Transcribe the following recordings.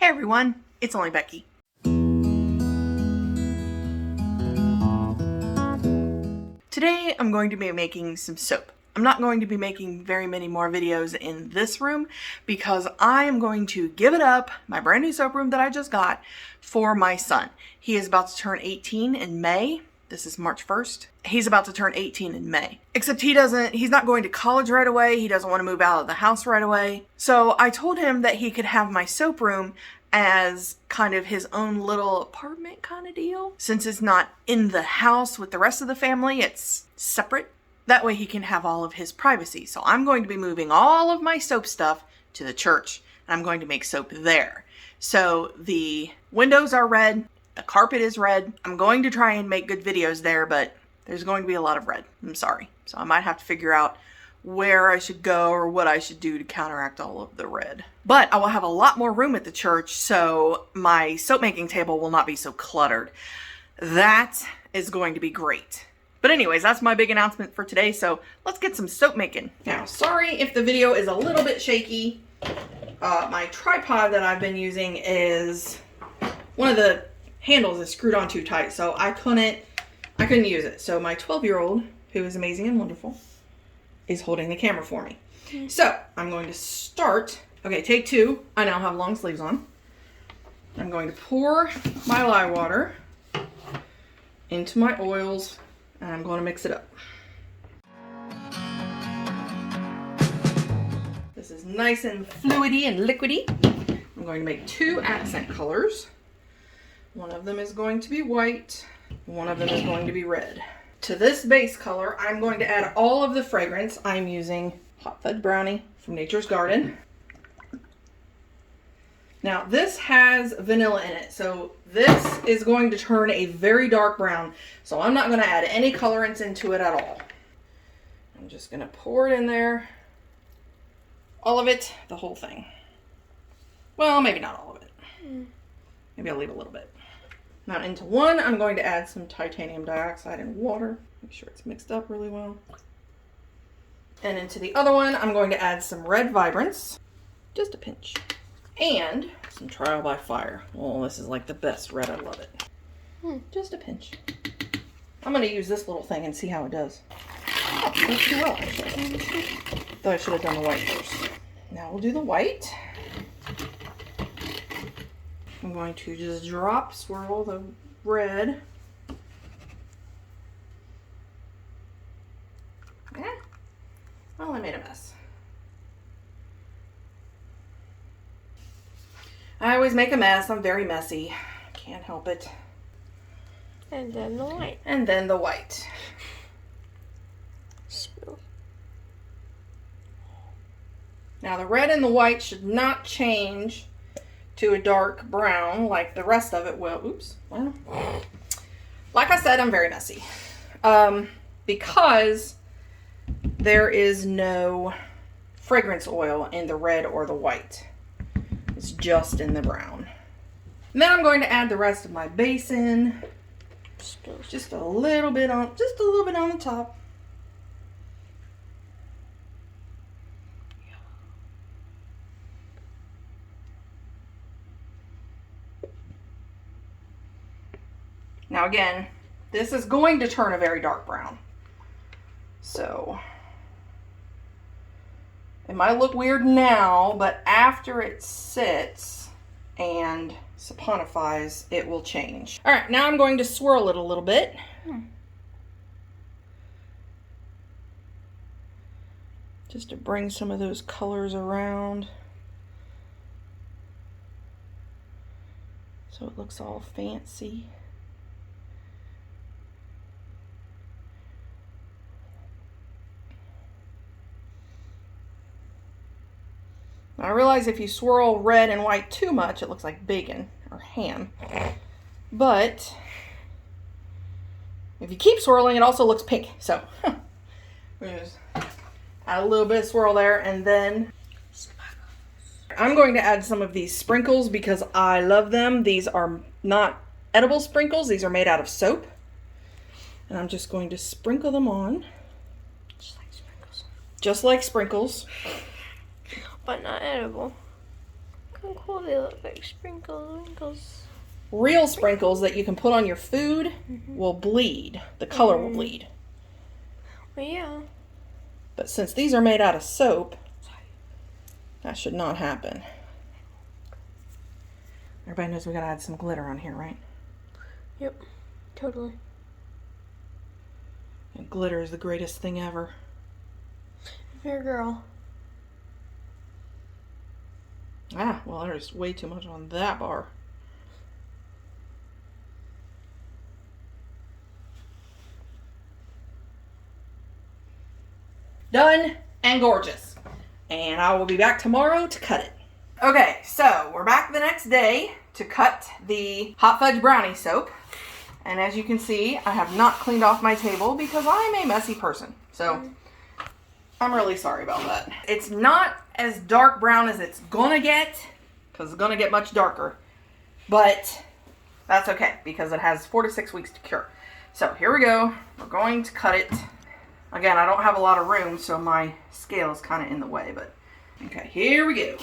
Hey everyone, it's only Becky. Today I'm going to be making some soap. I'm not going to be making very many more videos in this room because I am going to give it up, my brand new soap room that I just got, for my son. He is about to turn 18 in May. This is March 1st. He's about to turn 18 in May. Except he's not going to college right away. He doesn't want to move out of the house right away. So I told him that he could have my soap room as kind of his own little apartment kind of deal. Since it's not in the house with the rest of the family, it's separate. That way he can have all of his privacy. So I'm going to be moving all of my soap stuff to the church, and I'm going to make soap there. So the windows are red. The carpet is red. I'm going to try and make good videos there, but there's going to be a lot of red. I'm sorry. So I might have to figure out where I should go or what I should do to counteract all of the red. But I will have a lot more room at the church, so my soap making table will not be so cluttered. That is going to be great. But anyways, that's my big announcement for today, so let's get some soap making. Now, sorry if the video is a little bit shaky. My tripod that I've been using is one of the handles is screwed on too tight, so I couldn't use it. So my 12-year-old, who is amazing and wonderful, is holding the camera for me. So I'm going to start. Okay, take two. I now have long sleeves on. I'm going to pour my lye water into my oils, and I'm going to mix it up. This is nice and fluidy and liquidy. I'm going to make two accent colors. One of them is going to be white. One of them is going to be red. To this base color, I'm going to add all of the fragrance. I'm using Hot Fudge Brownie from Nature's Garden. Now, this has vanilla in it, so this is going to turn a very dark brown. So I'm not going to add any colorants into it at all. I'm just going to pour it in there. All of it, the whole thing. Well, maybe not all of it. Maybe I'll leave a little bit. Now into one, I'm going to add some titanium dioxide and water. Make sure it's mixed up really well. And into the other one, I'm going to add some red vibrance. Just a pinch. And some trial by fire. Oh, this is like the best red. I love it. Just a pinch. I'm going to use this little thing and see how it does. Oh, that's too well, actually. Thought I should have done the white first. Now we'll do the white. I'm going to just swirl the red. Well, I made a mess. I always make a mess. I'm very messy. Can't help it. And then the white. And then the white. Smooth. Now the red and the white should not change to a dark brown like the rest of it will. Oops. Well, like I said, I'm very messy. Because there is no fragrance oil in the red or the white. It's just in the brown. And then I'm going to add the rest of my base in. Just a little bit on the top. Now again, this is going to turn a very dark brown. So it might look weird now, but after it sits and saponifies, it will change. All right, now I'm going to swirl it a little bit. Just to bring some of those colors around. So it looks all fancy. I realize if you swirl red and white too much, it looks like bacon or ham. But if you keep swirling, it also looks pink. So we're just add a little bit of swirl there, and then I'm going to add some of these sprinkles because I love them. These are not edible sprinkles. These are made out of soap. And I'm just going to sprinkle them on. Just like sprinkles. Just like sprinkles. But not edible. How cool they look, like sprinkles, wrinkles. Real sprinkles that you can put on your food will bleed. The color will bleed. Well, yeah. But since these are made out of soap, that should not happen. Everybody knows we gotta add some glitter on here, right? Yep, totally. And glitter is the greatest thing ever. Fair girl. Ah, well, there's way too much on that bar. Done and gorgeous. And I will be back tomorrow to cut it. Okay, so we're back the next day to cut the hot fudge brownie soap. And as you can see, I have not cleaned off my table because I'm a messy person. So I'm really sorry about that. It's not as dark brown as it's gonna get, because it's gonna get much darker. But that's okay because it has 4 to 6 weeks to cure. So here we go. We're going to cut it. Again, I don't have a lot of room, so my scale is kind of in the way, but okay, here we go.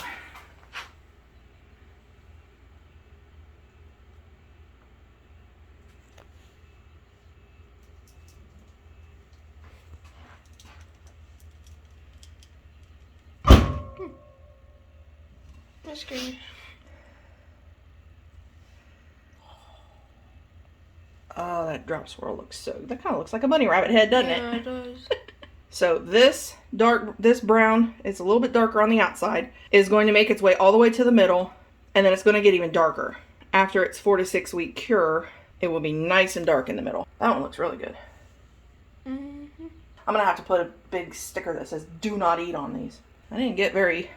That's good. Oh, that drop swirl looks so... That kind of looks like a bunny rabbit head, doesn't it? Yeah, it does. So this brown, it's a little bit darker on the outside, is going to make its way all the way to the middle, and then it's going to get even darker. After its 4 to 6 week cure, it will be nice and dark in the middle. That one looks really good. I'm going to have to put a big sticker that says, "Do not eat" on these. I didn't get very,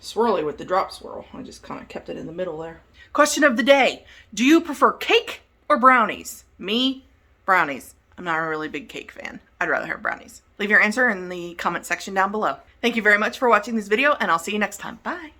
swirly with the drop swirl. I just kind of kept it in the middle there. Question of the day. Do you prefer cake or brownies? Me, brownies. I'm not a really big cake fan. I'd rather have brownies. Leave your answer in the comment section down below. Thank you very much for watching this video, and I'll see you next time. Bye.